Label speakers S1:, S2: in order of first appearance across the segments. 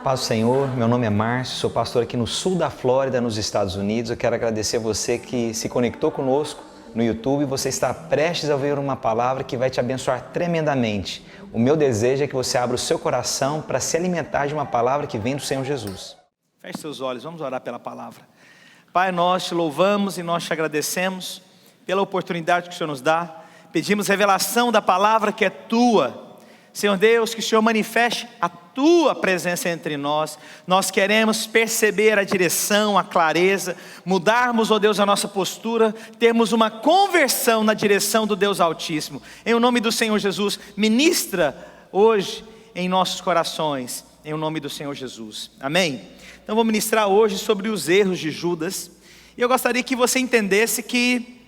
S1: Paz do Senhor, meu nome é Márcio, sou pastor aqui no sul da Flórida, nos Estados Unidos. Eu quero agradecer a você que se conectou conosco no YouTube. Você está prestes a ouvir uma palavra que vai te abençoar tremendamente. O meu desejo é que você abra o seu coração para se alimentar de uma palavra que vem do Senhor Jesus.
S2: Feche seus olhos, vamos orar pela palavra. Pai, nós te louvamos e nós te agradecemos pela oportunidade que o Senhor nos dá. Pedimos revelação da palavra que é tua. Senhor Deus, que o Senhor manifeste a tua presença entre nós. Nós queremos perceber a direção, a clareza, mudarmos, ó Deus, a nossa postura, termos uma conversão na direção do Deus Altíssimo. Em o nome do Senhor Jesus, ministra hoje em nossos corações, em o nome do Senhor Jesus. Amém? Então vou ministrar hoje sobre os erros de Judas. E eu gostaria que você entendesse que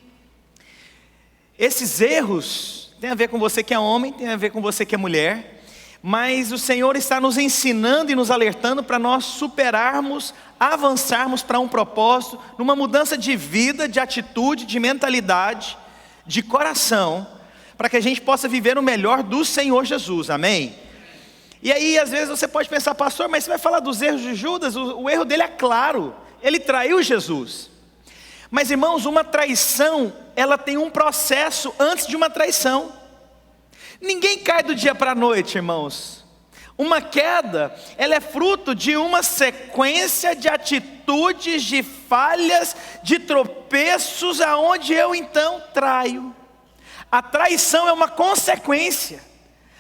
S2: esses erros tem a ver com você que é homem, tem a ver com você que é mulher, mas o Senhor está nos ensinando e nos alertando para nós superarmos, avançarmos para um propósito, numa mudança de vida, de atitude, de mentalidade, de coração, para que a gente possa viver o melhor do Senhor Jesus, amém? E aí às vezes você pode pensar, pastor, mas você vai falar dos erros de Judas? O erro dele é claro, ele traiu Jesus. Mas irmãos, uma traição, ela tem um processo antes de uma traição. Ninguém cai do dia para a noite, irmãos. Uma queda, ela é fruto de uma sequência de atitudes, de falhas, de tropeços, aonde eu então traio. A traição é uma consequência.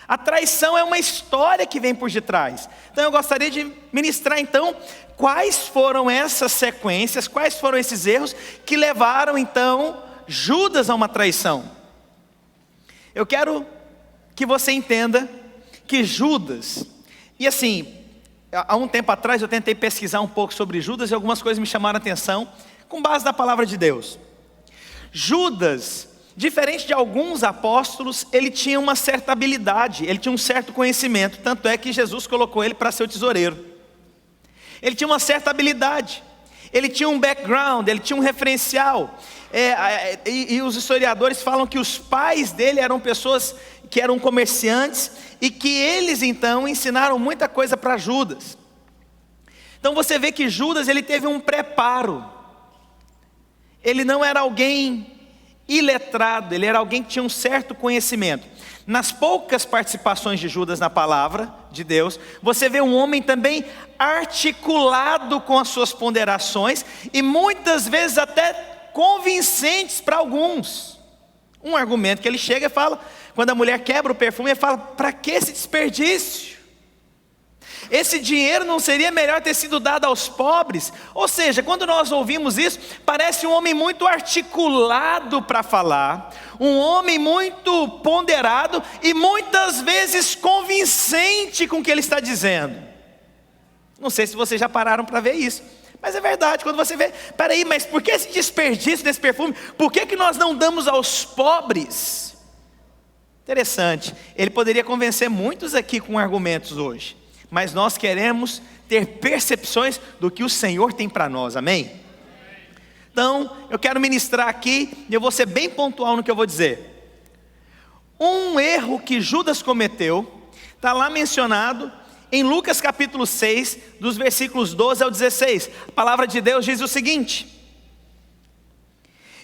S2: A traição é uma história que vem por detrás. Então eu gostaria de ministrar então quais foram essas sequências, quais foram esses erros que levaram então Judas a uma traição. Eu quero que você entenda que Judas, e assim, há um tempo atrás eu tentei pesquisar um pouco sobre Judas e algumas coisas me chamaram a atenção, com base na palavra de Deus. Judas, diferente de alguns apóstolos, ele tinha uma certa habilidade, ele tinha um certo conhecimento, tanto é que Jesus colocou ele para ser o tesoureiro. Ele tinha uma certa habilidade, ele tinha um background, ele tinha um referencial, e os historiadores falam que os pais dele eram pessoas que eram comerciantes, e que eles então ensinaram muita coisa para Judas. Então você vê que Judas, ele teve um preparo, ele não era alguém iletrado, ele era alguém que tinha um certo conhecimento. Nas poucas participações de Judas na palavra de Deus, você vê um homem também articulado com as suas ponderações, e muitas vezes até convincentes para alguns. Um argumento que ele chega e fala, quando a mulher quebra o perfume, ele fala, para que esse desperdício? Esse dinheiro não seria melhor ter sido dado aos pobres? Ou seja, quando nós ouvimos isso, parece um homem muito articulado para falar, um homem muito ponderado e muitas vezes convincente com o que ele está dizendo. Não sei se vocês já pararam para ver isso, mas é verdade. Quando você vê, peraí, mas por que esse desperdício desse perfume? Por que nós não damos aos pobres? Interessante, ele poderia convencer muitos aqui com argumentos hoje, mas nós queremos ter percepções do que o Senhor tem para nós, amém? Então, eu quero ministrar aqui, e eu vou ser bem pontual no que eu vou dizer. Um erro que Judas cometeu, está lá mencionado em Lucas capítulo 6, dos versículos 12 ao 16. A palavra de Deus diz o seguinte: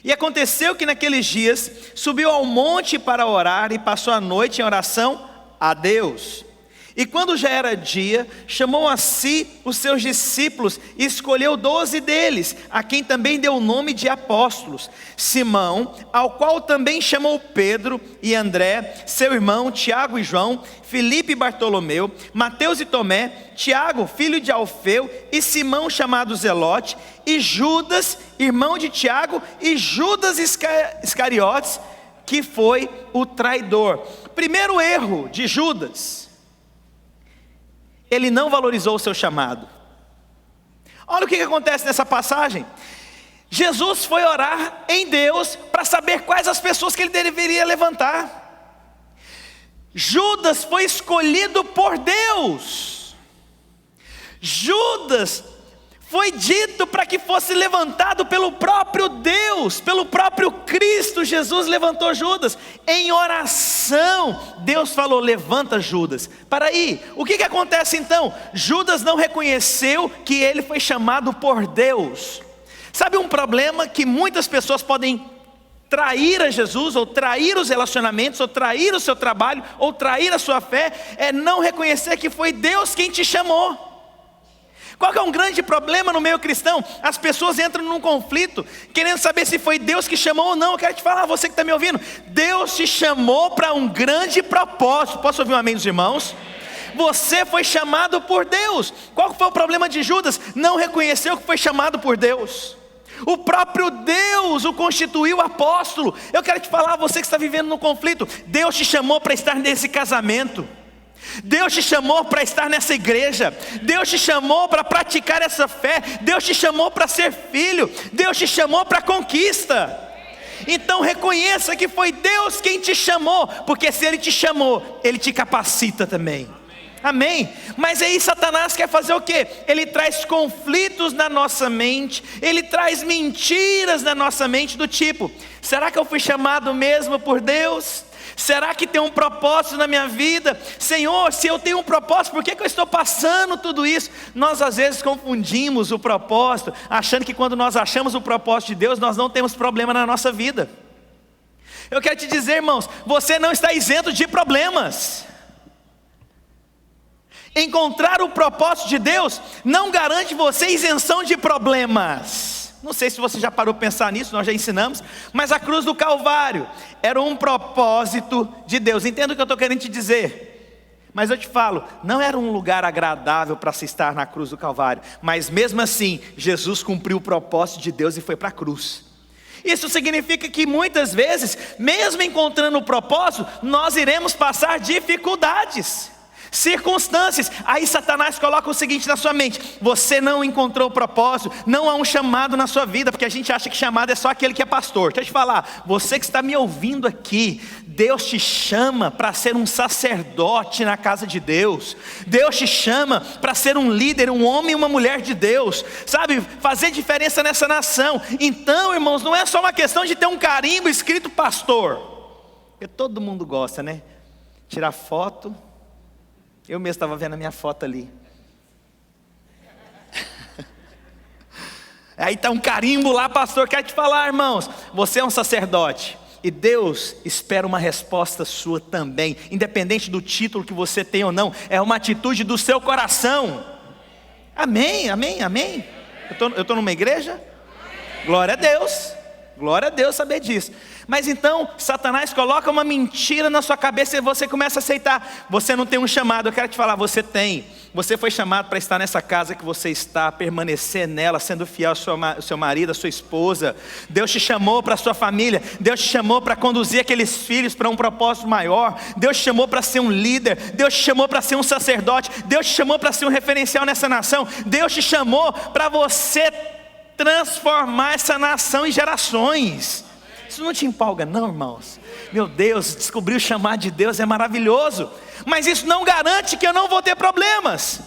S2: e aconteceu que naqueles dias, subiu ao monte para orar, e passou a noite em oração a Deus. E quando já era dia, chamou a si os seus discípulos e escolheu 12 deles, a quem também deu o nome de apóstolos. Simão, ao qual também chamou Pedro e André, seu irmão, Tiago e João, Filipe e Bartolomeu, Mateus e Tomé, Tiago, filho de Alfeu, e Simão chamado Zelote, e Judas, irmão de Tiago, e Judas Iscariotes, que foi o traidor. Primeiro erro de Judas: ele não valorizou o seu chamado. Olha o que acontece nessa passagem. Jesus foi orar em Deus para saber quais as pessoas que ele deveria levantar. Judas foi escolhido por Deus. Judas foi dito para que fosse levantado pelo próprio Deus, pelo próprio Cristo. Jesus levantou Judas em oração ação, Deus falou: levanta Judas. Para aí, o que acontece então? Judas não reconheceu que ele foi chamado por Deus. Sabe um problema que muitas pessoas podem trair a Jesus, ou trair os relacionamentos, ou trair o seu trabalho, ou trair a sua fé, é não reconhecer que foi Deus quem te chamou. Qual que é um grande problema no meio cristão? As pessoas entram num conflito, querendo saber se foi Deus que chamou ou não. Eu quero te falar, você que está me ouvindo, Deus te chamou para um grande propósito. Posso ouvir um amém dos irmãos? Você foi chamado por Deus. Qual foi o problema de Judas? Não reconheceu que foi chamado por Deus. O próprio Deus o constituiu apóstolo. Eu quero te falar, você que está vivendo no conflito, Deus te chamou para estar nesse casamento, Deus te chamou para estar nessa igreja, Deus te chamou para praticar essa fé, Deus te chamou para ser filho, Deus te chamou para conquista. Então reconheça que foi Deus quem te chamou, porque se Ele te chamou, Ele te capacita também. Amém? Mas aí Satanás quer fazer o quê? Ele traz conflitos na nossa mente, ele traz mentiras na nossa mente do tipo: será que eu fui chamado mesmo por Deus? Será que tem um propósito na minha vida? Senhor, se eu tenho um propósito, por que eu estou passando tudo isso? Nós às vezes confundimos o propósito, achando que quando nós achamos o propósito de Deus, nós não temos problema na nossa vida. Eu quero te dizer, irmãos, você não está isento de problemas. Encontrar o propósito de Deus não garante você isenção de problemas. Não sei se você já parou para pensar nisso, nós já ensinamos, mas a cruz do Calvário era um propósito de Deus. Entenda o que eu estou querendo te dizer. Mas eu te falo, não era um lugar agradável para se estar na cruz do Calvário, mas mesmo assim, Jesus cumpriu o propósito de Deus e foi para a cruz. Isso significa que muitas vezes, mesmo encontrando o propósito, nós iremos passar dificuldades, circunstâncias. Aí Satanás coloca o seguinte na sua mente: você não encontrou o propósito, não há um chamado na sua vida, porque a gente acha que chamado é só aquele que é pastor. Deixa eu te falar, você que está me ouvindo aqui, Deus te chama para ser um sacerdote na casa de Deus. Deus te chama para ser um líder, um homem e uma mulher de Deus, sabe, fazer diferença nessa nação. Então, irmãos, não é só uma questão de ter um carimbo escrito pastor, porque todo mundo gosta, né? Tirar foto. Eu mesmo estava vendo a minha foto ali. Aí está um carimbo lá, pastor. Quero te falar, irmãos, você é um sacerdote, e Deus espera uma resposta sua também, independente do título que você tem ou não. É uma atitude do seu coração. Amém, amém, amém. Eu estou numa igreja? Glória a Deus. Glória a Deus saber disso. Mas então Satanás coloca uma mentira na sua cabeça e você começa a aceitar. Você não tem um chamado. Eu quero te falar, você tem. Você foi chamado para estar nessa casa que você está, permanecer nela, sendo fiel ao seu marido, à sua esposa. Deus te chamou para a sua família. Deus te chamou para conduzir aqueles filhos para um propósito maior. Deus te chamou para ser um líder. Deus te chamou para ser um sacerdote. Deus te chamou para ser um referencial nessa nação. Deus te chamou para você transformar essa nação em gerações. Isso não te empolga não, irmãos? Meu Deus, descobrir o chamado de Deus é maravilhoso, mas isso não garante que eu não vou ter problemas.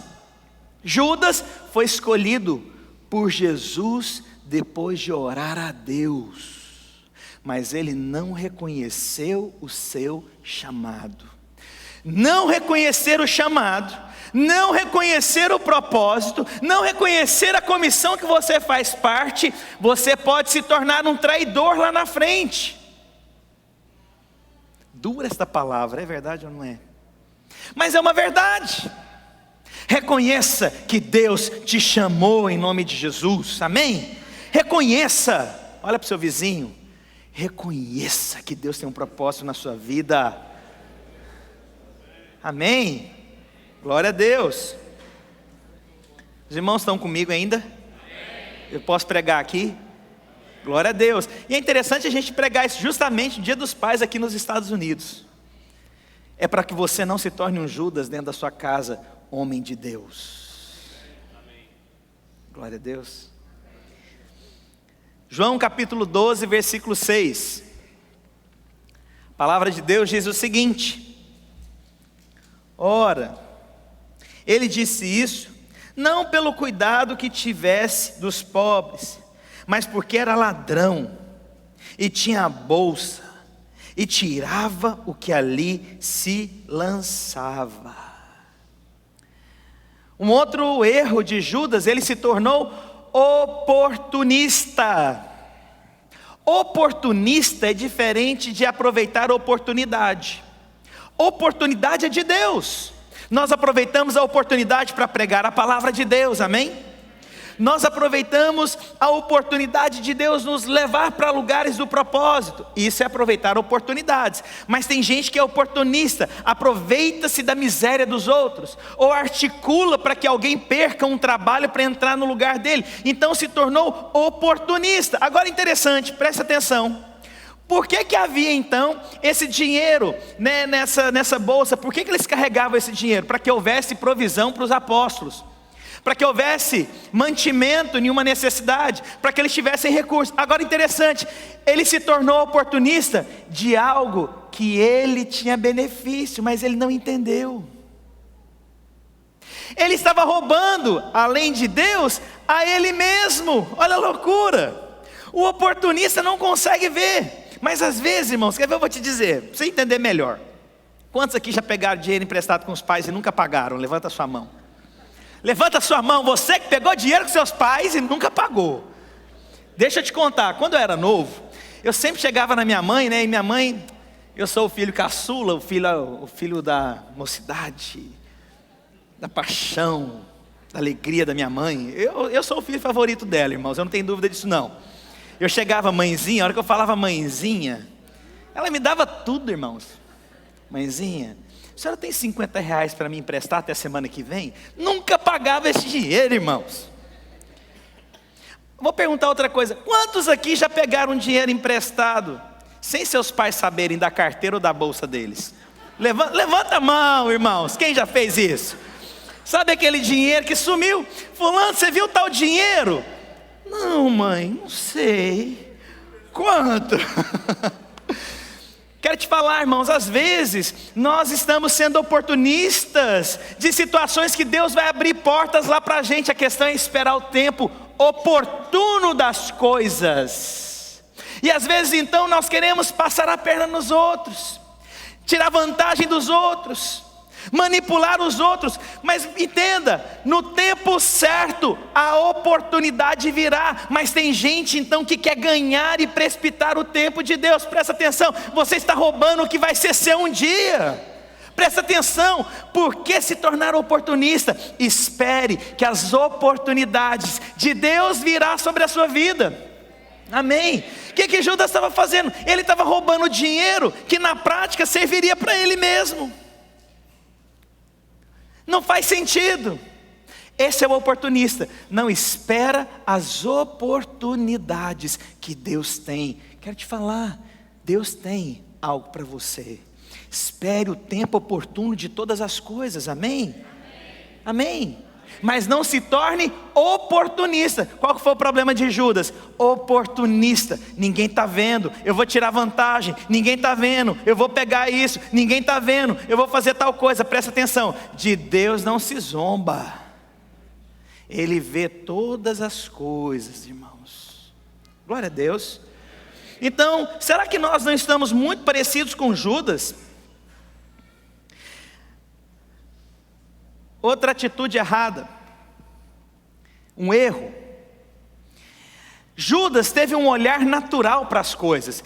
S2: Judas foi escolhido por Jesus depois de orar a Deus, mas ele não reconheceu o seu chamado. Não reconhecer o chamado, não reconhecer o propósito, não reconhecer a comissão que você faz parte, você pode se tornar um traidor lá na frente. Dura esta palavra, é verdade ou não é? Mas é uma verdade. Reconheça que Deus te chamou em nome de Jesus, amém? Reconheça, olha para o seu vizinho, reconheça que Deus tem um propósito na sua vida, amém? Glória a Deus. Os irmãos estão comigo ainda? Eu posso pregar aqui? Glória a Deus. E é interessante a gente pregar isso justamente no Dia dos Pais aqui nos Estados Unidos. É para que você não se torne um Judas dentro da sua casa, homem de Deus. Glória a Deus. João capítulo 12, versículo 6. A palavra de Deus diz o seguinte: ora, ele disse isso, não pelo cuidado que tivesse dos pobres, mas porque era ladrão, e tinha a bolsa, e tirava o que ali se lançava. Um outro erro de Judas, ele se tornou oportunista. Oportunista é diferente de aproveitar a oportunidade. Oportunidade é de Deus. Nós aproveitamos a oportunidade para pregar a palavra de Deus, amém? Nós aproveitamos a oportunidade de Deus nos levar para lugares do propósito. Isso é aproveitar oportunidades. Mas tem gente que é oportunista, aproveita-se da miséria dos outros, ou articula para que alguém perca um trabalho para entrar no lugar dele. Então se tornou oportunista. Agora interessante, presta atenção. Por que havia então esse dinheiro, né, nessa bolsa? Por que eles carregavam esse dinheiro? Para que houvesse provisão para os apóstolos, para que houvesse mantimento em uma necessidade, para que eles tivessem recursos. Agora interessante, ele se tornou oportunista de algo que ele tinha benefício, mas ele não entendeu. Ele estava roubando, além de Deus, a ele mesmo. Olha a loucura. O oportunista não consegue ver. Mas às vezes, irmãos, quer ver, eu vou te dizer, para você entender melhor. Quantos aqui já pegaram dinheiro emprestado com os pais e nunca pagaram? Levanta a sua mão. Levanta a sua mão, você que pegou dinheiro com seus pais e nunca pagou. Deixa eu te contar, quando eu era novo, eu sempre chegava na minha mãe, né? E minha mãe, eu sou o filho caçula, o filho da mocidade, da paixão, da alegria da minha mãe. Eu sou o filho favorito dela, irmãos, eu não tenho dúvida disso não. Eu chegava, mãezinha, a hora que eu falava mãezinha, ela me dava tudo, irmãos. Mãezinha, a senhora tem R$50 para me emprestar até a semana que vem? Nunca pagava esse dinheiro, irmãos. Vou perguntar outra coisa. Quantos aqui já pegaram dinheiro emprestado sem seus pais saberem da carteira ou da bolsa deles? Levanta a mão, irmãos. Quem já fez isso? Sabe aquele dinheiro que sumiu? Fulano, você viu tal dinheiro? Não, mãe, não sei. Quanto? Quero te falar, irmãos, às vezes nós estamos sendo oportunistas de situações que Deus vai abrir portas lá para a gente. A questão é esperar o tempo oportuno das coisas. E às vezes então nós queremos passar a perna nos outros, tirar vantagem dos outros, manipular os outros. Mas entenda, no tempo certo a oportunidade virá. Mas tem gente então que quer ganhar e precipitar o tempo de Deus. Presta atenção, você está roubando o que vai ser seu um dia. Presta atenção, por que se tornar oportunista? Espere que as oportunidades de Deus virá sobre a sua vida. Amém? O que Judas estava fazendo? Ele estava roubando dinheiro que na prática serviria para ele mesmo. Não faz sentido. Esse é o oportunista. Não espera as oportunidades que Deus tem. Quero te falar, Deus tem algo para você. Espere o tempo oportuno de todas as coisas. Amém? Amém. Mas não se torne oportunista. Qual que foi o problema de Judas? Oportunista. Ninguém está vendo, eu vou tirar vantagem. Ninguém está vendo, eu vou pegar isso. Ninguém está vendo, eu vou fazer tal coisa. Presta atenção, de Deus não se zomba. Ele vê todas as coisas, irmãos. Glória a Deus. Então, será que nós não estamos muito parecidos com Judas? Outra atitude errada, um erro. Judas teve um olhar natural para as coisas.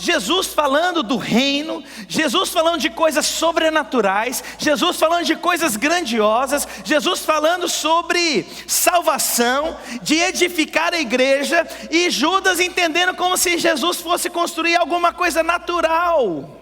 S2: Jesus falando do reino, Jesus falando de coisas sobrenaturais, Jesus falando de coisas grandiosas, Jesus falando sobre salvação, de edificar a igreja, e Judas entendendo como se Jesus fosse construir alguma coisa natural.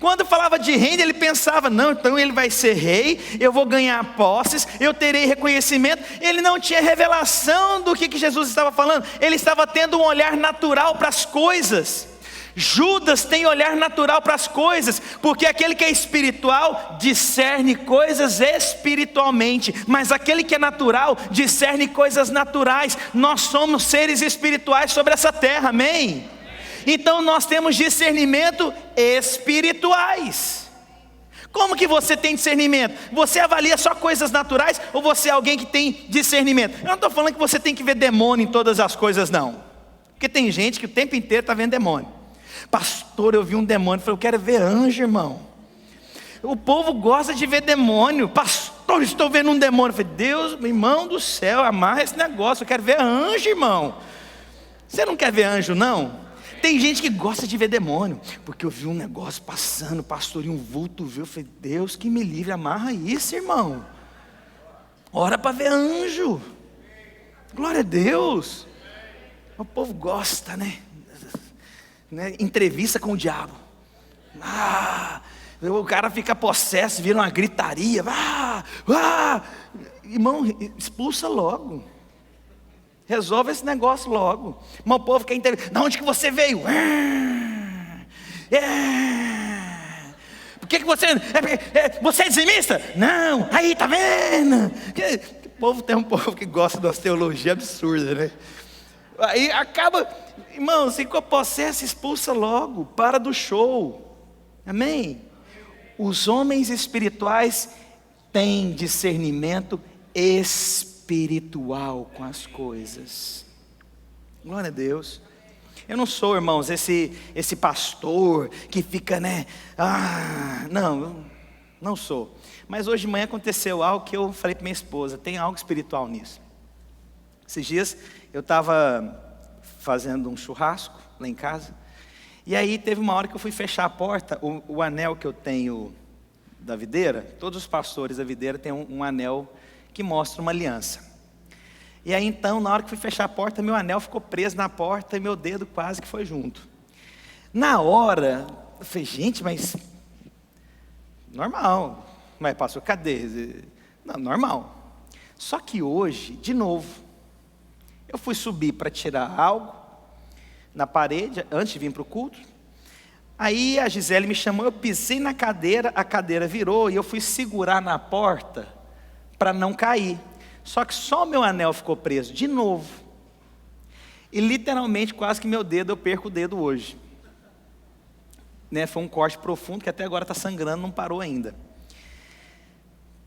S2: Quando falava de reino, ele pensava, não, então ele vai ser rei, eu vou ganhar posses, eu terei reconhecimento. Ele não tinha revelação do que Jesus estava falando. Ele estava tendo um olhar natural para as coisas. Judas tem olhar natural para as coisas, porque aquele que é espiritual discerne coisas espiritualmente, mas aquele que é natural discerne coisas naturais. Nós somos seres espirituais sobre essa terra, amém? Então nós temos discernimento espirituais. Como que você tem discernimento? Você avalia só coisas naturais ou você é alguém que tem discernimento? Eu não estou falando que você tem que ver demônio em todas as coisas não, porque tem gente que o tempo inteiro está vendo demônio. Pastor, eu vi um demônio. Eu falei, eu quero ver anjo, irmão. O povo gosta de ver demônio. Pastor, estou vendo um demônio. Eu falei, Deus, irmão do céu, amarra esse negócio. Eu quero ver anjo, irmão. Você não quer ver anjo, não? Tem gente que gosta de ver demônio, porque eu vi um negócio passando, pastor, e um vulto viu. Eu falei, Deus que me livre, amarra isso, irmão. Ora para ver anjo. Glória a Deus. O povo gosta, né? Entrevista com o diabo. O cara fica possesso, vira uma gritaria. Irmão, expulsa logo. Resolve esse negócio logo. Mas o povo quer entender. De onde que você veio? Por que você... Você é dizimista? Não. Aí, tá vendo? Tem um povo que gosta de uma teologia absurda, né? Aí acaba... Irmão, se ficou possesso, expulsa logo. Para do show. Amém? Os homens espirituais têm discernimento espiritual com as coisas. Glória a Deus. Eu não sou, irmãos, esse pastor que fica, né? Não sou. Mas hoje de manhã aconteceu algo que eu falei para minha esposa, tem algo espiritual nisso. Esses dias eu estava fazendo um churrasco lá em casa, e aí teve uma hora que eu fui fechar a porta, o anel que eu tenho da videira, todos os pastores da videira têm um anel que mostra uma aliança. E aí então, na hora que fui fechar a porta, meu anel ficou preso na porta e meu dedo quase que foi junto. Na hora, eu falei, gente, mas normal. Mas passou, cadê? Não, normal. Só que hoje, de novo, eu fui subir para tirar algo na parede, antes de vir para o culto. Aí a Gisele me chamou, eu pisei na cadeira, a cadeira virou e eu fui segurar na porta para não cair. Só que só o meu anel ficou preso de novo. E literalmente quase que eu perco o dedo hoje. Foi um corte profundo que até agora está sangrando, não parou ainda.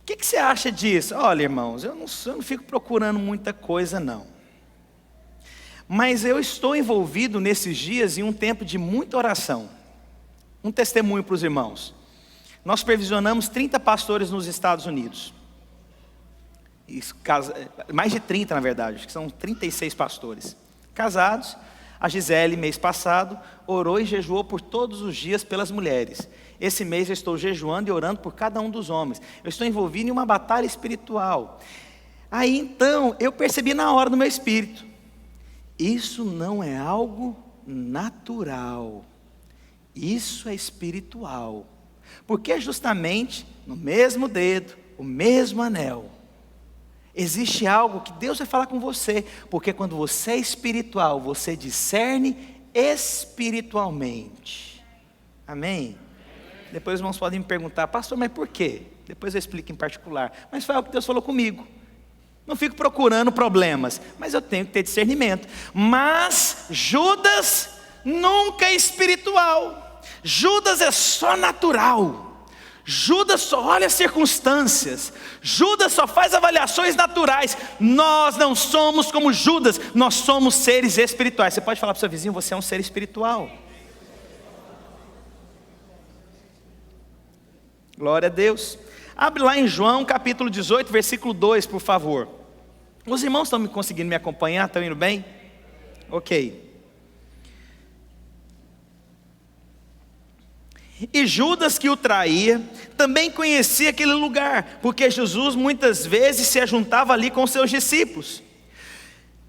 S2: O que você acha disso? Olha, irmãos, eu não fico procurando muita coisa não. Mas eu estou envolvido nesses dias em um tempo de muita oração. Um testemunho para os irmãos. Nós supervisionamos 30 pastores nos Estados Unidos. Mais de 30 na verdade, acho que são 36 pastores. Casados, a Gisele mês passado orou e jejuou por todos os dias pelas mulheres. Esse mês eu estou jejuando e orando por cada um dos homens. Eu estou envolvido em uma batalha espiritual. Aí então eu percebi na hora do meu espírito, isso não é algo natural, isso é espiritual. Porque justamente no mesmo dedo, o mesmo anel, existe algo que Deus vai falar com você, porque quando você é espiritual, você discerne espiritualmente. Amém? Depois os irmãos podem me perguntar, pastor, mas por quê? Depois eu explico em particular. Mas foi algo que Deus falou comigo. Não fico procurando problemas, mas eu tenho que ter discernimento. Mas Judas nunca é espiritual. Judas é só natural. Judas só olha as circunstâncias. Judas só faz avaliações naturais. Nós não somos como Judas. Nós somos seres espirituais. Você pode falar para o seu vizinho, você é um ser espiritual. Glória a Deus. Abre lá em João capítulo 18, versículo 2, por favor. Os irmãos estão conseguindo me acompanhar? Estão indo bem? Ok. E Judas, que o traía, também conhecia aquele lugar, porque Jesus muitas vezes se ajuntava ali com seus discípulos.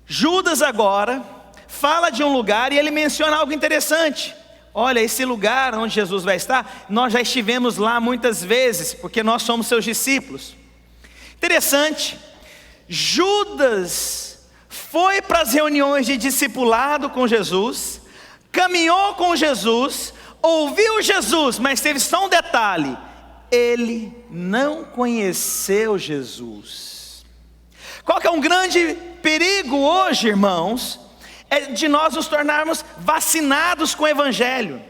S2: Judas agora fala de um lugar e ele menciona algo interessante. Olha, esse lugar onde Jesus vai estar, nós já estivemos lá muitas vezes, porque nós somos seus discípulos. Interessante, Judas foi para as reuniões de discipulado com Jesus, caminhou com Jesus, ouviu Jesus, mas teve só um detalhe: ele não conheceu Jesus. Qual que é um grande perigo hoje, irmãos? É de nós nos tornarmos vacinados com o Evangelho.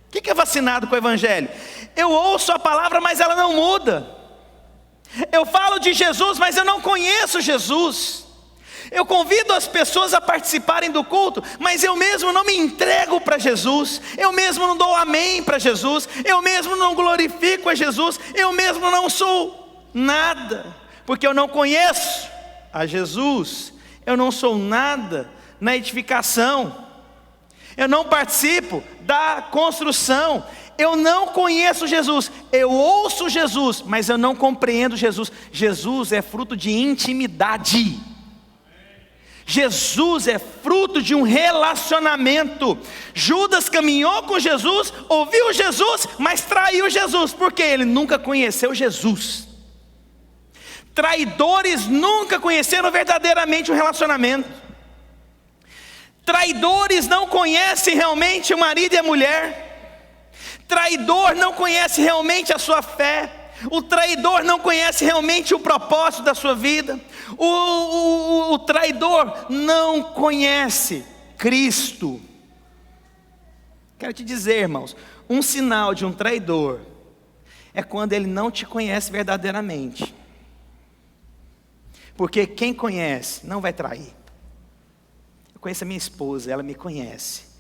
S2: O que é vacinado com o Evangelho? Eu ouço a palavra, mas ela não muda. Eu falo de Jesus, mas eu não conheço Jesus. Eu convido as pessoas a participarem do culto, mas eu mesmo não me entrego para Jesus, eu mesmo não dou amém para Jesus, eu mesmo não glorifico a Jesus, eu mesmo não sou nada, porque eu não conheço a Jesus, eu não sou nada na edificação, eu não participo da construção, eu não conheço Jesus, eu ouço Jesus, mas eu não compreendo Jesus. Jesus é fruto de intimidade. Jesus é fruto de um relacionamento. Judas caminhou com Jesus, ouviu Jesus, mas traiu Jesus, porque ele nunca conheceu Jesus. Traidores nunca conheceram verdadeiramente um relacionamento. Traidores não conhecem realmente o marido e a mulher. Traidor não conhece realmente a sua fé. O traidor não conhece realmente o propósito da sua vida. O traidor não conhece Cristo. Quero te dizer, irmãos, um sinal de um traidor é quando ele não te conhece verdadeiramente. Porque quem conhece não vai trair. Eu conheço a minha esposa, ela me conhece.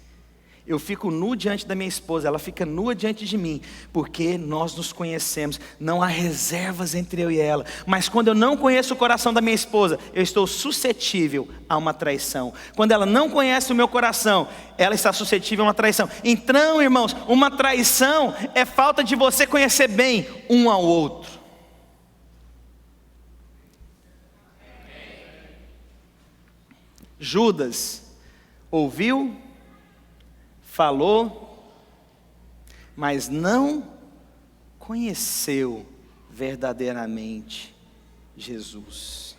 S2: Eu fico nu diante da minha esposa, ela fica nua diante de mim, porque nós nos conhecemos, não há reservas entre eu e ela. Mas quando eu não conheço o coração da minha esposa, eu estou suscetível a uma traição. Quando ela não conhece o meu coração, ela está suscetível a uma traição. Então, irmãos, uma traição é falta de você conhecer bem um ao outro. Judas ouviu, falou, mas não conheceu verdadeiramente Jesus.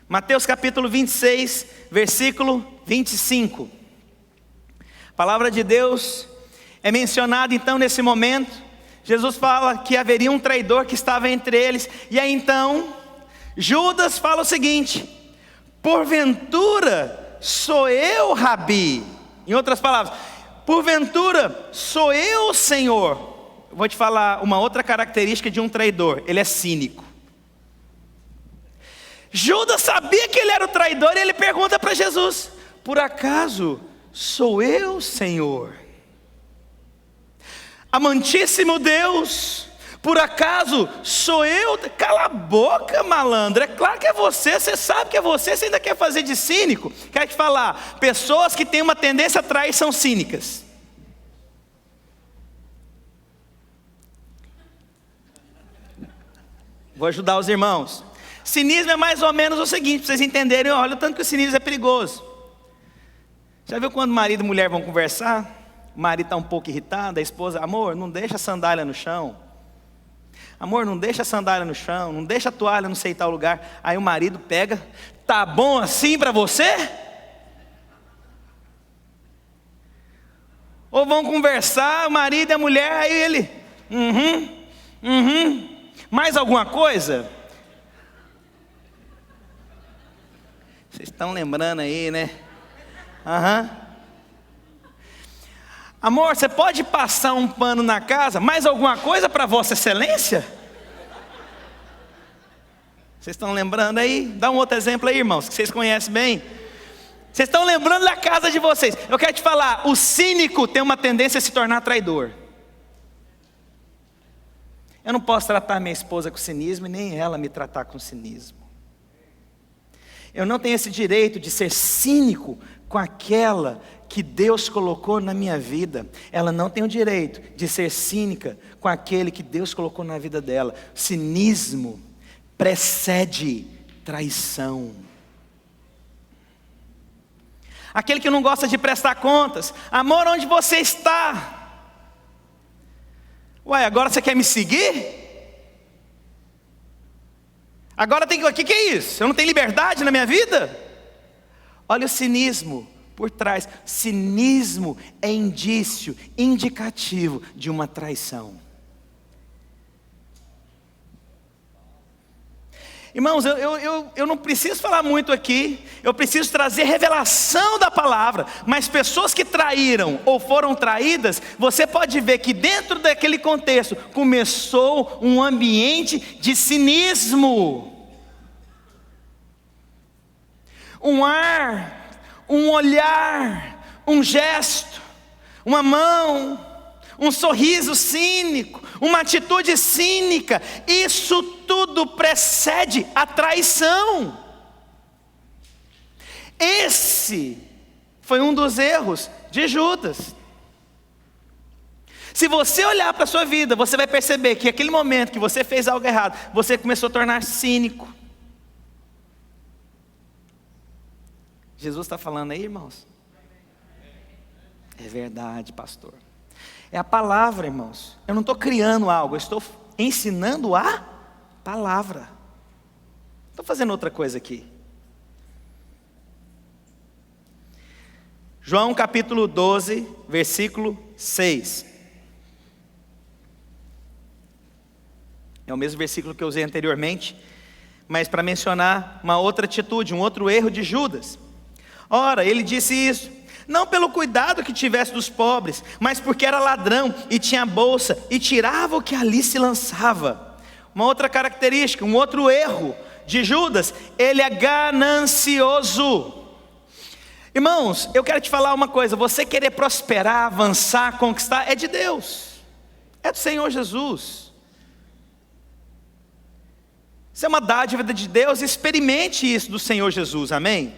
S2: Mateus capítulo 26, versículo 25. A palavra de Deus é mencionada então nesse momento. Jesus fala que haveria um traidor que estava entre eles. E aí então, Judas fala o seguinte: porventura sou eu, Rabi? Em outras palavras, porventura sou eu, Senhor? Eu vou te falar uma outra característica de um traidor: ele é cínico. Judas sabia que ele era o traidor e ele pergunta para Jesus: por acaso sou eu, Senhor? Amantíssimo Deus, por acaso sou eu? Cala a boca, malandro, é claro que é você, você sabe que é você ainda quer fazer de cínico. Quero te falar, pessoas que têm uma tendência a trair são cínicas. Vou ajudar os irmãos. Cinismo é mais ou menos o seguinte, para vocês entenderem, olha o tanto que o cinismo é perigoso. Já viu quando marido e mulher vão conversar? O marido está um pouco irritado, a esposa: amor, não deixa a sandália no chão. Amor, não deixa a sandália no chão, não deixa a toalha não sei tal lugar. Aí o marido pega: tá bom assim para você? Ou vão conversar, o marido e a mulher, aí ele: mais alguma coisa? Vocês estão lembrando aí, né? Amor, você pode passar um pano na casa? Mais alguma coisa para Vossa Excelência? Vocês estão lembrando aí? Dá um outro exemplo aí, irmãos, que vocês conhecem bem. Vocês estão lembrando da casa de vocês. Eu quero te falar, o cínico tem uma tendência a se tornar traidor. Eu não posso tratar minha esposa com cinismo e nem ela me tratar com cinismo. Eu não tenho esse direito de ser cínico com aquela que Deus colocou na minha vida. Ela não tem o direito de ser cínica com aquele que Deus colocou na vida dela. Cinismo precede traição. Aquele que não gosta de prestar contas: amor, onde você está? Ué, agora você quer me seguir? Agora tem que... O que é isso? Eu não tenho liberdade na minha vida? Olha o cinismo por trás. Cinismo é indício, indicativo de uma traição. Irmãos, eu não preciso falar muito aqui, eu preciso trazer revelação da palavra, mas pessoas que traíram ou foram traídas, você pode ver que dentro daquele contexto começou um ambiente de cinismo. Um ar, um olhar, um gesto, uma mão, um sorriso cínico, uma atitude cínica, isso tudo precede a traição. Esse foi um dos erros de Judas. Se você olhar para a sua vida, você vai perceber que aquele momento que você fez algo errado, você começou a tornar cínico. Jesus está falando aí, irmãos? É verdade, pastor. É a palavra, irmãos. Eu não estou criando algo, eu estou ensinando a palavra. Não estou fazendo outra coisa aqui. João capítulo 12, versículo 6. É o mesmo versículo que eu usei anteriormente, mas para mencionar uma outra atitude, um outro erro de Judas. Ora, ele disse isso, não pelo cuidado que tivesse dos pobres, mas porque era ladrão e tinha bolsa e tirava o que ali se lançava. Uma outra característica, um outro erro de Judas, ele é ganancioso. Irmãos, eu quero te falar uma coisa, você querer prosperar, avançar, conquistar, é de Deus, é do Senhor Jesus. Isso é uma dádiva de Deus, experimente isso do Senhor Jesus, amém?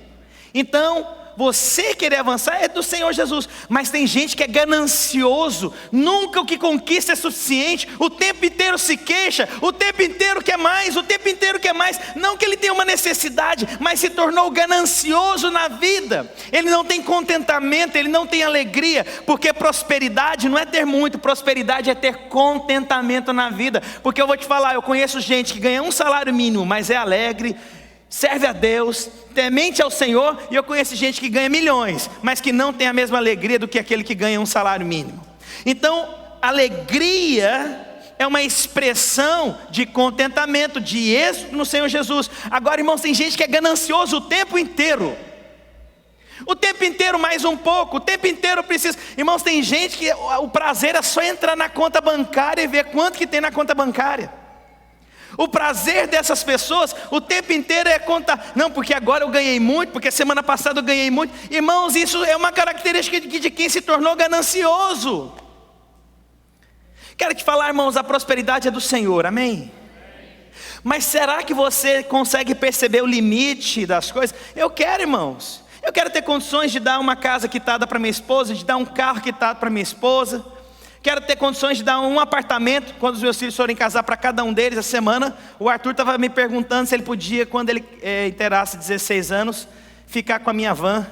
S2: Então, você querer avançar é do Senhor Jesus, mas tem gente que é ganancioso, nunca o que conquista é suficiente, o tempo inteiro se queixa, o tempo inteiro quer mais, o tempo inteiro quer mais, não que ele tenha uma necessidade, mas se tornou ganancioso na vida, ele não tem contentamento, ele não tem alegria, porque prosperidade não é ter muito, prosperidade é ter contentamento na vida, porque eu vou te falar, eu conheço gente que ganha um salário mínimo, mas é alegre, serve a Deus, temente ao Senhor, e eu conheço gente que ganha milhões, mas que não tem a mesma alegria do que aquele que ganha um salário mínimo. Então, alegria é uma expressão de contentamento, de êxito no Senhor Jesus. Agora, irmãos, tem gente que é ganancioso o tempo inteiro. O tempo inteiro mais um pouco, o tempo inteiro precisa. Irmãos, tem gente que o prazer é só entrar na conta bancária e ver quanto que tem na conta bancária. O prazer dessas pessoas, o tempo inteiro é contar, não, porque agora eu ganhei muito, porque semana passada eu ganhei muito. Irmãos, isso é uma característica de quem se tornou ganancioso. Quero te falar, irmãos, a prosperidade é do Senhor, amém? Mas será que você consegue perceber o limite das coisas? Eu quero, irmãos, eu quero ter condições de dar uma casa quitada para minha esposa, de dar um carro quitado para minha esposa. Quero ter condições de dar um apartamento, quando os meus filhos forem casar, para cada um deles. Essa semana, o Arthur estava me perguntando se ele podia, quando ele inteirasse 16 anos, ficar com a minha van.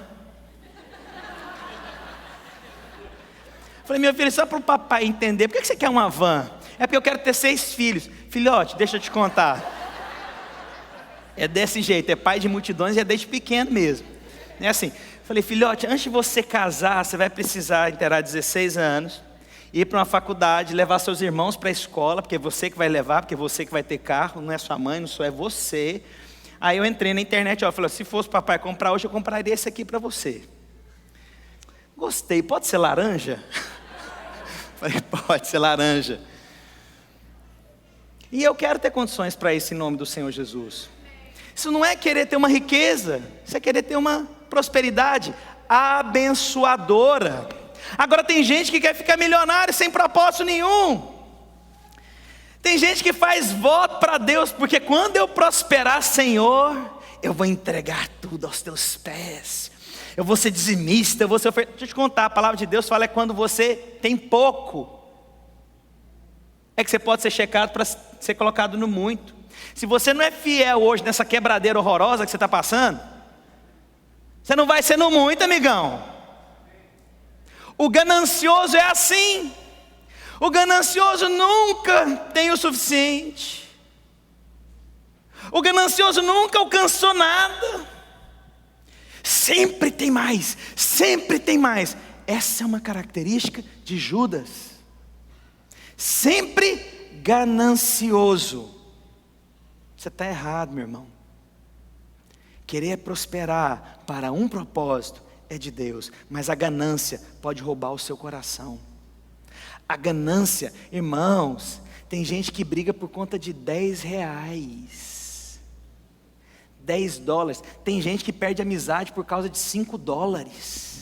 S2: Falei, meu filho, só para o papai entender, por que você quer uma van? É porque eu quero ter 6 filhos. Filhote, deixa eu te contar. É desse jeito, é pai de multidões e é desde pequeno mesmo. É assim, falei, filhote, antes de você casar, você vai precisar inteirar 16 anos, ir para uma faculdade, levar seus irmãos para a escola, porque é você que vai levar, porque é você que vai ter carro, não é sua mãe, não sou, é você. Aí eu entrei na internet, falei, se fosse papai comprar hoje, eu compraria esse aqui para você. Gostei, pode ser laranja? Falei, pode ser laranja. E eu quero ter condições para isso em nome do Senhor Jesus. Isso não é querer ter uma riqueza, isso é querer ter uma prosperidade abençoadora. Agora tem gente que quer ficar milionário sem propósito nenhum. Tem gente que faz voto para Deus, porque quando eu prosperar, Senhor, eu vou entregar tudo aos teus pés. Eu vou ser dizimista, eu vou ser ofertante. Deixa eu te contar, a palavra de Deus fala é quando você tem pouco, é que você pode ser checado para ser colocado no muito. Se você não é fiel hoje nessa quebradeira horrorosa que você está passando, você não vai ser no muito, amigão. O ganancioso é assim. O ganancioso nunca tem o suficiente. O ganancioso nunca alcançou nada. Sempre tem mais, sempre tem mais. Essa é uma característica de Judas. Sempre ganancioso. Você está errado, meu irmão. Querer prosperar para um propósito é de Deus, mas a ganância pode roubar o seu coração. A ganância, irmãos, tem gente que briga por conta de R$10, $10. Tem gente que perde amizade por causa de $5.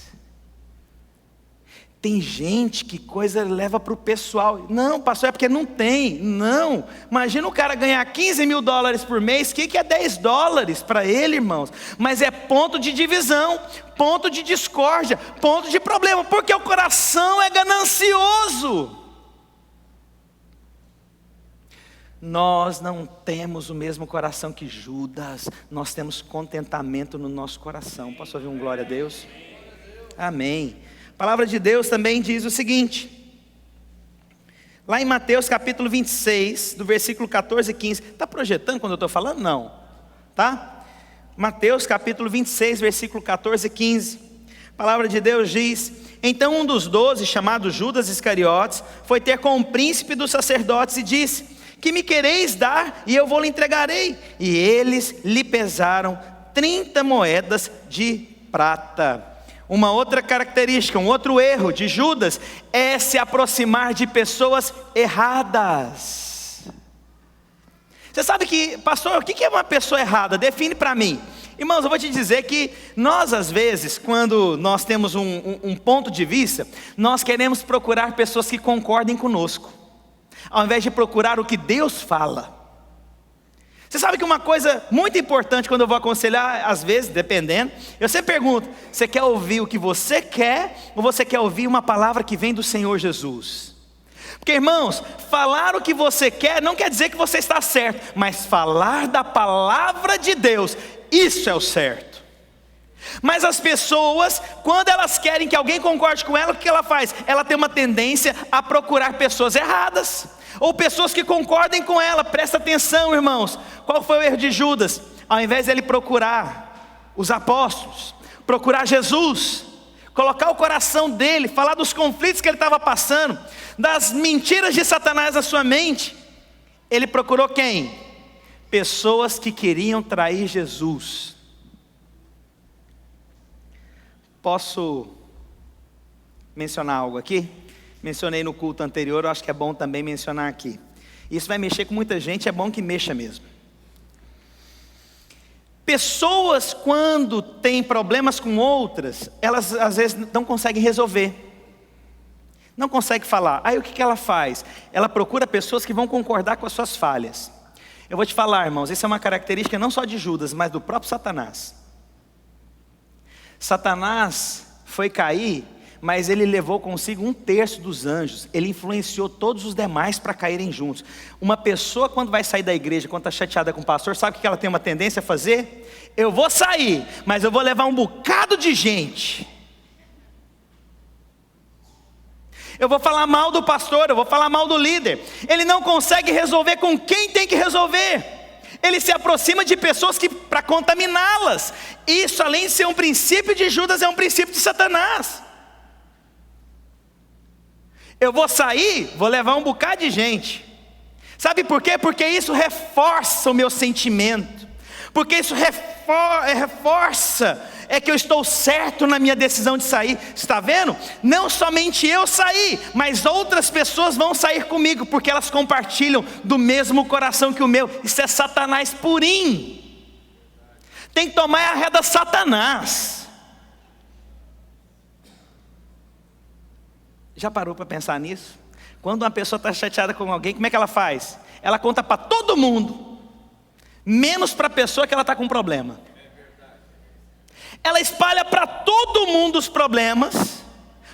S2: Tem gente que coisa leva para o pessoal. Não, pastor, é porque não tem. Não, imagina o cara ganhar $15 mil por mês. O que é $10 para ele, irmãos? Mas é ponto de divisão, ponto de discórdia, ponto de problema, porque o coração é ganancioso. Nós não temos o mesmo coração que Judas. Nós temos contentamento no nosso coração. Posso ouvir um glória a Deus? Amém. A palavra de Deus também diz o seguinte, lá em Mateus capítulo 26, do versículo 14 e 15, está projetando quando eu estou falando? Não, tá? Mateus capítulo 26, versículo 14 e 15, a palavra de Deus diz: então um dos 12, chamado Judas Iscariotes, foi ter com o príncipe dos sacerdotes e disse: que me quereis dar e eu vou lhe entregarei? E eles lhe pesaram 30 moedas de prata. Uma outra característica, um outro erro de Judas é se aproximar de pessoas erradas. Você sabe que, pastor, o que é uma pessoa errada? Define para mim. Irmãos, eu vou te dizer que nós às vezes, quando nós temos um ponto de vista, nós queremos procurar pessoas que concordem conosco, ao invés de procurar o que Deus fala. Você sabe que uma coisa muito importante quando eu vou aconselhar, às vezes, dependendo, eu sempre pergunto: você quer ouvir o que você quer, ou você quer ouvir uma palavra que vem do Senhor Jesus? Porque, irmãos, falar o que você quer não quer dizer que você está certo, mas falar da palavra de Deus, isso é o certo. Mas as pessoas, quando elas querem que alguém concorde com ela, o que ela faz? Ela tem uma tendência a procurar pessoas erradas, ou pessoas que concordem com ela. Presta atenção, irmãos, qual foi o erro de Judas? Ao invés de ele procurar os apóstolos, procurar Jesus, colocar o coração dele, falar dos conflitos que ele estava passando, das mentiras de Satanás na sua mente, ele procurou quem? Pessoas que queriam trair Jesus. Posso mencionar algo aqui? Mencionei no culto anterior, eu acho que é bom também mencionar aqui. Isso vai mexer com muita gente, é bom que mexa mesmo. Pessoas, quando têm problemas com outras, elas às vezes não conseguem resolver, não conseguem falar. Aí o que ela faz? Ela procura pessoas que vão concordar com as suas falhas. Eu vou te falar, irmãos, isso é uma característica não só de Judas, mas do próprio Satanás. Satanás foi cair, mas ele levou consigo 1/3 dos anjos. Ele influenciou todos os demais para caírem juntos. Uma pessoa, quando vai sair da igreja, quando está chateada com o pastor, sabe o que ela tem uma tendência a fazer? Eu vou sair, mas eu vou levar um bocado de gente. Eu vou falar mal do pastor, eu vou falar mal do líder. Ele não consegue resolver com quem tem que resolver. Ele se aproxima de pessoas para contaminá-las. Isso, além de ser um princípio de Judas, é um princípio de Satanás. Eu vou sair, vou levar um bocado de gente. Sabe por quê? Porque isso reforça o meu sentimento. Porque isso reforça que eu estou certo na minha decisão de sair. Está vendo? Não somente eu sair, mas outras pessoas vão sair comigo, porque elas compartilham do mesmo coração que o meu. Isso é Satanás purinho. Tem que tomar a ré da Satanás. Já parou para pensar nisso? Quando uma pessoa está chateada com alguém, como é que ela faz? Ela conta para todo mundo, menos para a pessoa que ela está com problema. Ela espalha para todo mundo os problemas.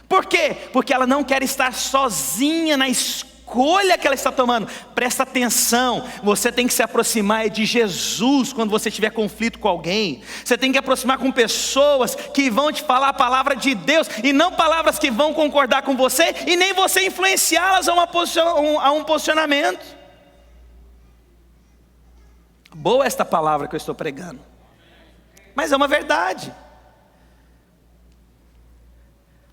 S2: Por quê? Porque ela não quer estar sozinha na escolha que ela está tomando. Presta atenção, você tem que se aproximar de Jesus quando você tiver conflito com alguém. Você tem que aproximar com pessoas que vão te falar a palavra de Deus, e não palavras que vão concordar com você, e nem você influenciá-las a um posicionamento. Boa esta palavra que eu estou pregando, mas é uma verdade.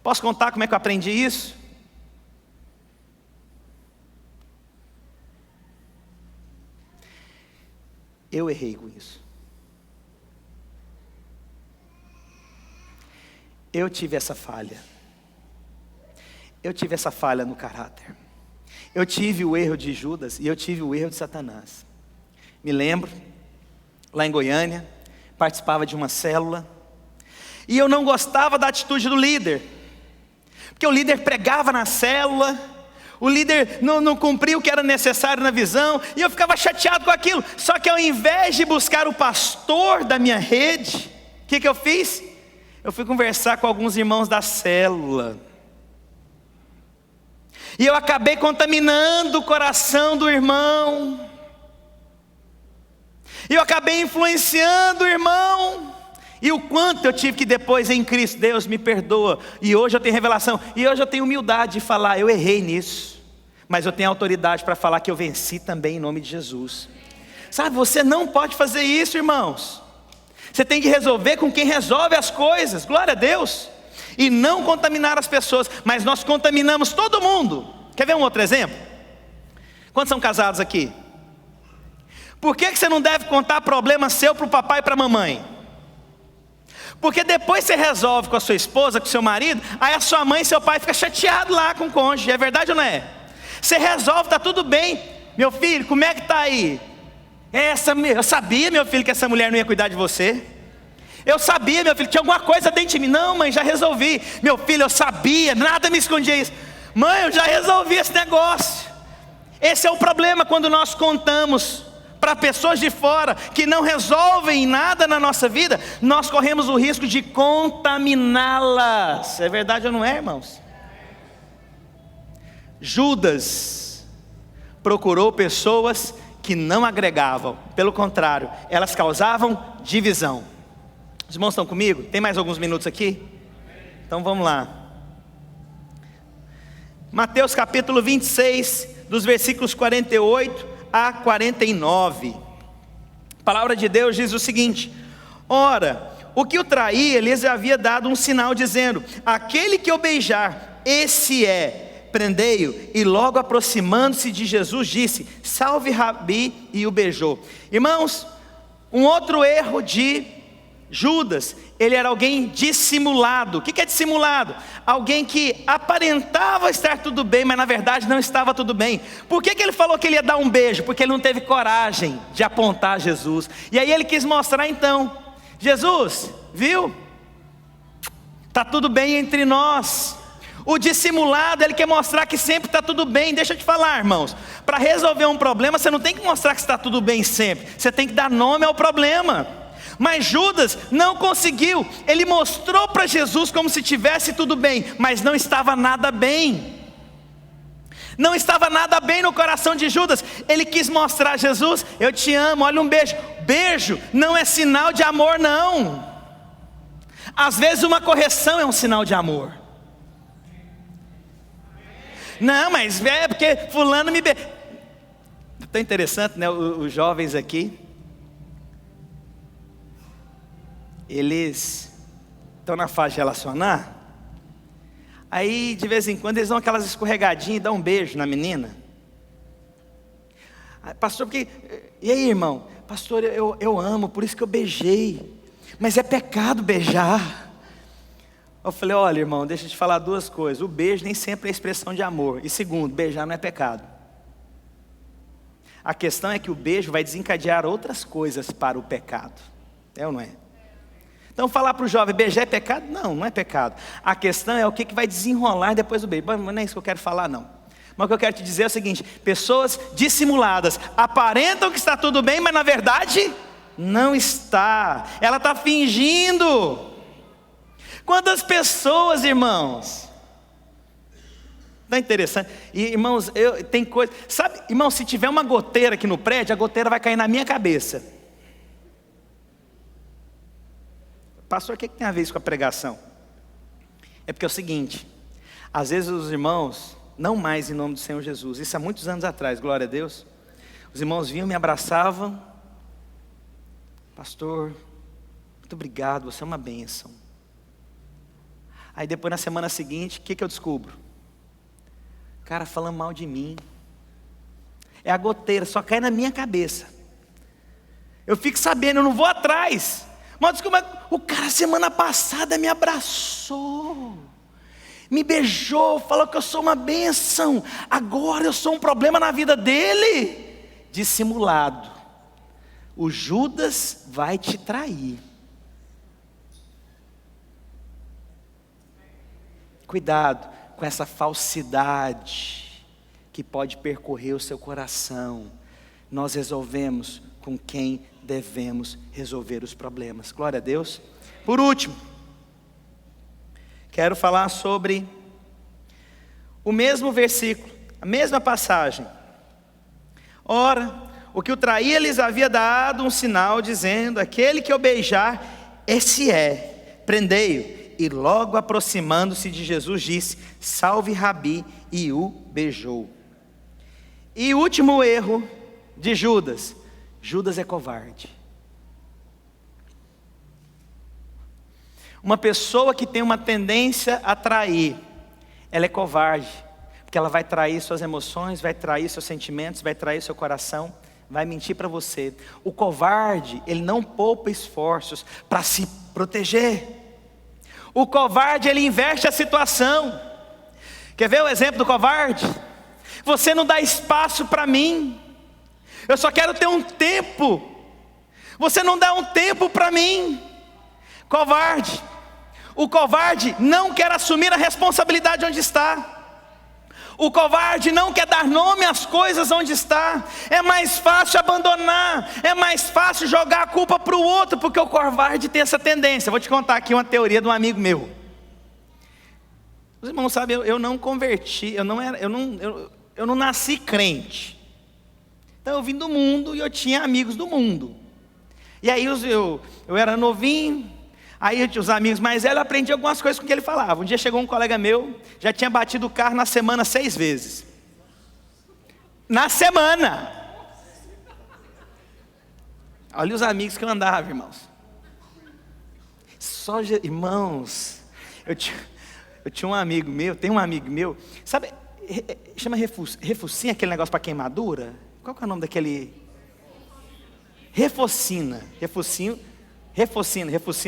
S2: Posso contar como é que eu aprendi isso? eu errei com isso. Eu tive essa falha. Eu tive essa falha no caráter. Eu tive o erro de Judas e eu tive o erro de Satanás. Me lembro, lá em Goiânia, participava de uma célula, e eu não gostava da atitude do líder, porque o líder pregava na célula, o líder não cumpria o que era necessário na visão, e eu ficava chateado com aquilo. Só que ao invés de buscar o pastor da minha rede, o que eu fiz? Eu fui conversar com alguns irmãos da célula, e eu acabei contaminando o coração do irmão, e eu acabei influenciando o irmão. E o quanto eu tive que depois em Cristo, Deus me perdoa, e hoje eu tenho revelação, e hoje eu tenho humildade de falar, eu errei nisso, mas eu tenho autoridade para falar que eu venci também em nome de Jesus. Sabe, você não pode fazer isso, irmãos. Você tem que resolver com quem resolve as coisas, glória a Deus, e não contaminar as pessoas. Mas nós contaminamos todo mundo. Quer ver um outro exemplo? Quantos são casados aqui? Por que você não deve contar problema seu para o papai e para a mamãe? Porque depois você resolve com a sua esposa, com o seu marido, aí a sua mãe e seu pai ficam chateados lá com o cônjuge, é verdade ou não é? Você resolve, está tudo bem, meu filho, como é que está aí? Eu sabia, meu filho, que essa mulher não ia cuidar de você. Eu sabia, meu filho, tinha alguma coisa dentro de mim. Não, mãe, já resolvi. Meu filho, eu sabia, nada me escondia isso. Mãe, eu já resolvi esse negócio. Esse é o problema quando nós contamos para pessoas de fora que não resolvem nada na nossa vida, nós corremos o risco de contaminá-las. É verdade ou não é, irmãos? Judas procurou pessoas que não agregavam, pelo contrário, elas causavam divisão. Os irmãos estão comigo? Tem mais alguns minutos aqui? Então vamos lá. Mateus capítulo 26, dos versículos 48 a 49. A palavra de Deus diz o seguinte: ora, o que o traía, lhes havia dado um sinal, dizendo: aquele que eu beijar, esse é, prendei-o. E logo aproximando-se de Jesus, disse: salve Rabi, e o beijou. Irmãos, um outro erro de Judas, ele era alguém dissimulado. O que é dissimulado? Alguém que aparentava estar tudo bem, mas na verdade não estava tudo bem. Por que ele falou que ele ia dar um beijo? Porque ele não teve coragem de apontar Jesus. E aí ele quis mostrar então: Jesus, viu? Está tudo bem entre nós. O dissimulado, ele quer mostrar que sempre está tudo bem. Deixa eu te falar, irmãos, para resolver um problema, você não tem que mostrar que está tudo bem sempre, você tem que dar nome ao problema. Mas Judas não conseguiu. Ele mostrou para Jesus como se tivesse tudo bem, mas não estava nada bem. Não estava nada bem no coração de Judas. Ele quis mostrar a Jesus: eu te amo, olha um beijo. Beijo não é sinal de amor, não. Às vezes uma correção é um sinal de amor. Não, mas é porque fulano me beijou. Tão interessante, né? Os jovens aqui, eles estão na fase de relacionar. Aí de vez em quando eles dão aquelas escorregadinhas e dão um beijo na menina. Pastor, porque... E aí, irmão? Pastor, eu amo, por isso que eu beijei. Mas é pecado beijar. Eu falei: olha, irmão, deixa eu te falar duas coisas. O beijo nem sempre é expressão de amor. E segundo, beijar não é pecado. A questão é que o beijo vai desencadear outras coisas para o pecado. É ou não é? Então falar para o jovem: beijar é pecado? Não, não é pecado. A questão é o que vai desenrolar depois do beijo. Mas não é isso que eu quero falar, não. Mas o que eu quero te dizer é o seguinte: pessoas dissimuladas aparentam que está tudo bem, mas na verdade não está. Ela está fingindo. Quantas pessoas, irmãos? Não é interessante? E, irmãos, tem coisa... Sabe, irmão, se tiver uma goteira aqui no prédio, a goteira vai cair na minha cabeça. Pastor, o que tem a ver isso com a pregação? É porque é o seguinte: às vezes os irmãos, não mais em nome do Senhor Jesus, isso há muitos anos atrás, glória a Deus, os irmãos vinham, me abraçavam: pastor, muito obrigado, você é uma bênção. Aí depois na semana seguinte, o que eu descubro? Cara falando mal de mim. É a goteira, só cai na minha cabeça. Eu fico sabendo, eu não vou atrás. Mas como é? O cara semana passada me abraçou, me beijou, falou que eu sou uma bênção. Agora eu sou um problema na vida dele. Dissimulado. O Judas vai te trair. Cuidado com essa falsidade que pode percorrer o seu coração. Nós resolvemos com quem devemos resolver os problemas. Glória a Deus. Por último, quero falar sobre o mesmo versículo, a mesma passagem. Ora, o que o traía lhes havia dado um sinal, dizendo: aquele que o beijar, esse é, prendei-o. E logo aproximando-se de Jesus, disse: salve Rabi, e o beijou. E o último erro de Judas: Judas é covarde. Uma pessoa que tem uma tendência a trair, ela é covarde, porque ela vai trair suas emoções, vai trair seus sentimentos, vai trair seu coração, vai mentir para você. O covarde, ele não poupa esforços para se proteger. O covarde, ele inverte a situação. Quer ver o exemplo do covarde? Você não dá espaço para mim, eu só quero ter um tempo, você não dá um tempo para mim. Covarde. O covarde não quer assumir a responsabilidade onde está. O covarde não quer dar nome às coisas onde está. É mais fácil abandonar, é mais fácil jogar a culpa para o outro, porque o covarde tem essa tendência. Vou te contar aqui uma teoria de um amigo meu. Os irmãos sabem, eu não converti, eu não nasci crente. Então eu vim do mundo e eu tinha amigos do mundo. E aí eu era novinho. Aí os amigos mais velhos, eu aprendi algumas coisas com o que ele falava. Um dia chegou um colega meu, já tinha batido o carro na semana 6 vezes. Na semana. Olha os amigos que eu andava, irmãos. Irmãos, eu tinha um amigo meu, tem um amigo meu, sabe, chama refucinho, aquele negócio para queimadura. Qual que é o nome daquele? Refocina,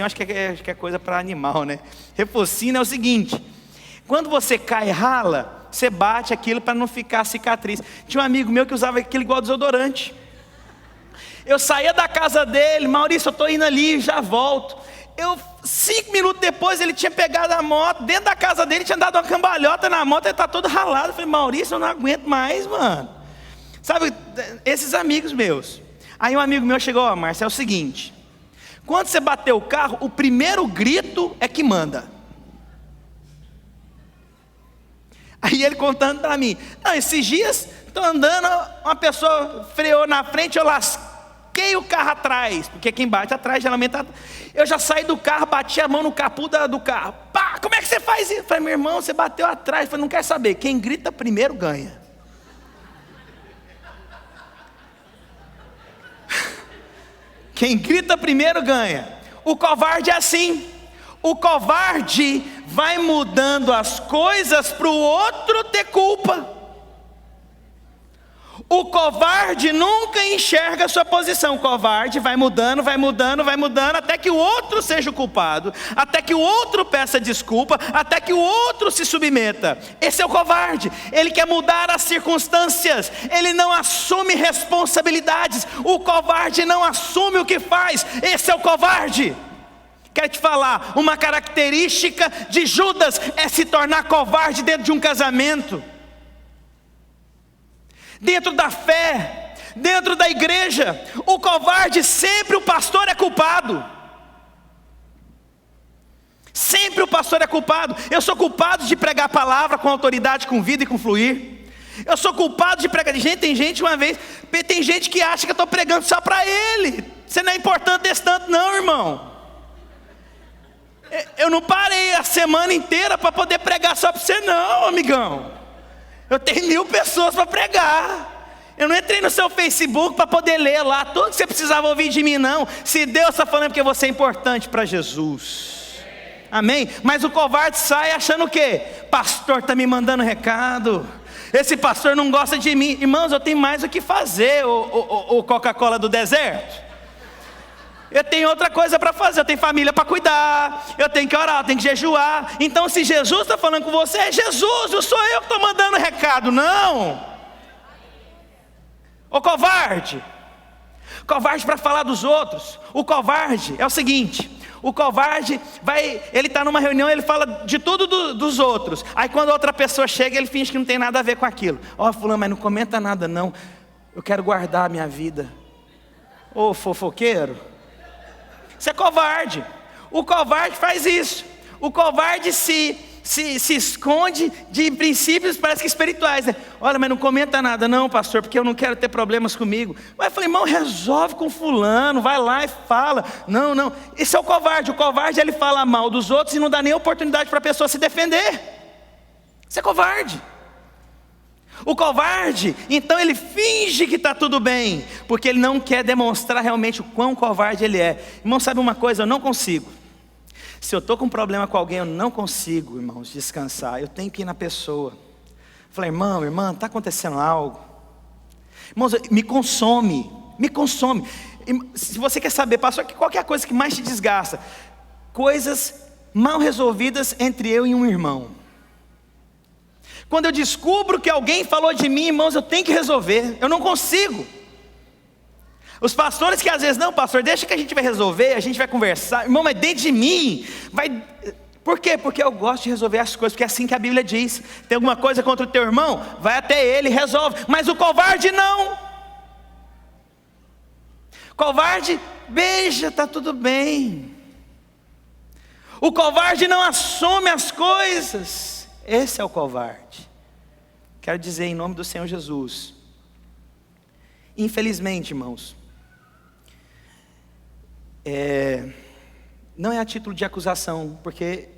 S2: acho que é coisa para animal, né? Refocina é o seguinte: quando você cai e rala, você bate aquilo para não ficar cicatriz. Tinha um amigo meu que usava aquilo igual desodorante. Eu saía da casa dele: Maurício, eu estou indo ali, já volto. 5 minutos depois ele tinha pegado a moto, dentro da casa dele tinha dado uma cambalhota na moto, ele está todo ralado. Eu falei: Maurício, eu não aguento mais, mano. Sabe, esses amigos meus. Aí um amigo meu chegou: ó, Márcio, é o seguinte, quando você bater o carro, o primeiro grito é que manda. Aí ele contando para mim: não, esses dias, estou andando, uma pessoa freou na frente, eu lasquei o carro atrás, porque quem bate atrás geralmente eu já saí do carro, bati a mão no capô do carro. Pá, como é que você faz isso? Eu falei: meu irmão, você bateu atrás. Eu falei: não quer saber, quem grita primeiro ganha. Quem grita primeiro ganha. O covarde é assim. O covarde vai mudando as coisas para o outro ter culpa. O covarde nunca enxerga a sua posição. O covarde vai mudando, até que o outro seja o culpado, até que o outro peça desculpa, até que o outro se submeta. Esse é o covarde. Ele quer mudar as circunstâncias, ele não assume responsabilidades. O covarde não assume o que faz. Esse é o covarde. Quero te falar, uma característica de Judas é se tornar covarde dentro de um casamento, dentro da fé, dentro da igreja. O covarde, sempre o pastor é culpado. Sempre o pastor é culpado. Eu sou culpado de pregar a palavra com autoridade, com vida e com fluir. Eu sou culpado de pregar. Tem gente que acha que eu estou pregando só para ele. Você não é importante desse tanto não, irmão. Eu não parei a semana inteira para poder pregar só para você não, amigão. Eu tenho 1000 pessoas para pregar. Eu não entrei no seu Facebook para poder ler lá tudo que você precisava ouvir de mim, não. Se Deus está falando, porque você é importante para Jesus. Amém? Mas o covarde sai achando o quê? Pastor está me mandando recado. Esse pastor não gosta de mim. Irmãos, eu tenho mais o que fazer, o Coca-Cola do deserto. Eu tenho outra coisa para fazer, eu tenho família para cuidar, eu tenho que orar, eu tenho que jejuar. Então se Jesus está falando com você, é Jesus, não sou eu que estou mandando recado, não. Ô covarde, covarde para falar dos outros. O covarde é o seguinte, o covarde ele está numa reunião, ele fala de tudo dos outros. Aí quando outra pessoa chega, ele finge que não tem nada a ver com aquilo. Ó, fulano, mas não comenta nada não, eu quero guardar a minha vida. Ô fofoqueiro, você é covarde. O covarde faz isso. O covarde se esconde de princípios, parece que espirituais, né? Olha, mas não comenta nada não, pastor, porque eu não quero ter problemas comigo. Mas eu falei, irmão, resolve com fulano, vai lá e fala. Não, esse é o covarde. O covarde, ele fala mal dos outros e não dá nem oportunidade para a pessoa se defender. Isso é covarde. O covarde, então ele finge que está tudo bem, porque ele não quer demonstrar realmente o quão covarde ele é. Irmão, sabe uma coisa? Eu não consigo. Se eu estou com um problema com alguém, eu não consigo, irmãos, descansar. Eu tenho que ir na pessoa. Falei, irmã, está acontecendo algo? Irmãos, me consome. Se você quer saber, pastor, qual que é a coisa que mais te desgasta? Coisas mal resolvidas entre eu e um irmão. Quando eu descubro que alguém falou de mim, irmãos, eu tenho que resolver. Eu não consigo. Os pastores que às vezes, não, pastor, deixa que a gente vai resolver, a gente vai conversar. Irmão, mas dentro de mim, por quê? Porque eu gosto de resolver as coisas, porque é assim que a Bíblia diz. Tem alguma coisa contra o teu irmão? Vai até ele, resolve. Mas o covarde não. Covarde, beija, está tudo bem. O covarde não assume as coisas. Esse é o covarde. Quero dizer em nome do Senhor Jesus, infelizmente, irmãos, não é a título de acusação, porque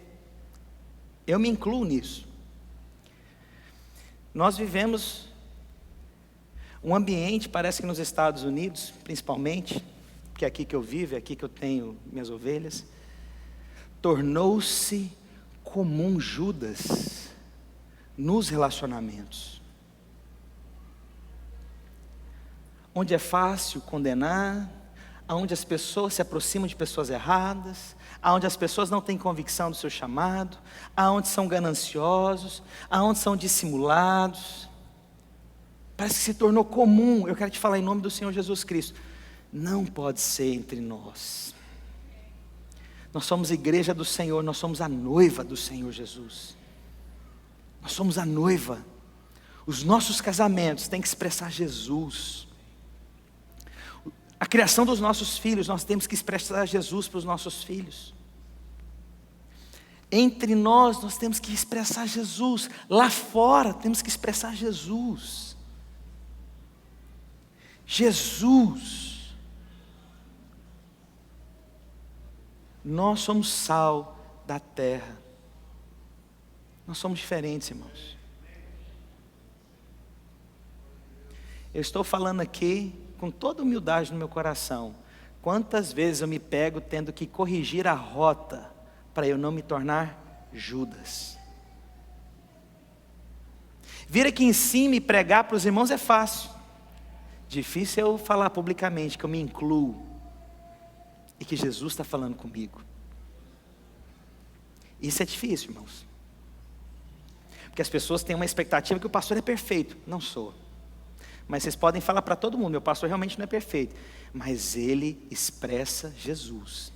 S2: eu me incluo nisso. Nós vivemos um ambiente, parece que nos Estados Unidos, principalmente, que é aqui que eu vivo, é aqui que eu tenho minhas ovelhas, tornou-se comum Judas nos relacionamentos, onde é fácil condenar, onde as pessoas se aproximam de pessoas erradas, onde as pessoas não têm convicção do seu chamado, onde são gananciosos, onde são dissimulados. Parece que se tornou comum. Eu quero te falar em nome do Senhor Jesus Cristo, não pode ser entre nós. Nós somos a igreja do Senhor, nós somos a noiva do Senhor Jesus. Nós somos a noiva. Os nossos casamentos têm que expressar Jesus. A criação dos nossos filhos, nós temos que expressar Jesus para os nossos filhos. Entre nós temos que expressar Jesus. Lá fora temos que expressar Jesus. Jesus. Nós somos sal da terra. Nós somos diferentes, irmãos. Eu estou falando aqui com toda humildade no meu coração. Quantas vezes eu me pego tendo que corrigir a rota para eu não me tornar Judas. Vir aqui em cima e pregar para os irmãos é fácil. Difícil é eu falar publicamente que eu me incluo e que Jesus está falando comigo. Isso é difícil, irmãos. Porque as pessoas têm uma expectativa que o pastor é perfeito. Não sou. Mas vocês podem falar para todo mundo, meu pastor realmente não é perfeito. Mas ele expressa Jesus.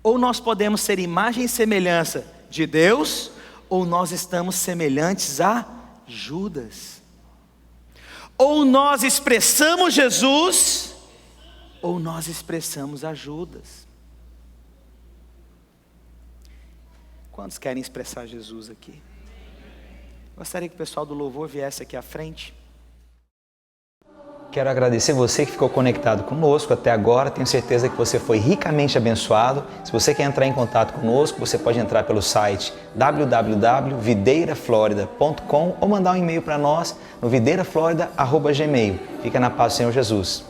S2: Ou nós podemos ser imagem e semelhança de Deus, ou nós estamos semelhantes a Judas. Ou nós expressamos Jesus, ou nós expressamos a Judas. Quantos querem expressar Jesus aqui? Gostaria que o pessoal do louvor viesse aqui à frente.
S1: Quero agradecer você que ficou conectado conosco até agora. Tenho certeza que você foi ricamente abençoado. Se você quer entrar em contato conosco, você pode entrar pelo site www.videiraflorida.com ou mandar um e-mail para nós no videiraflorida@gmail.com. Fica na paz do Senhor Jesus.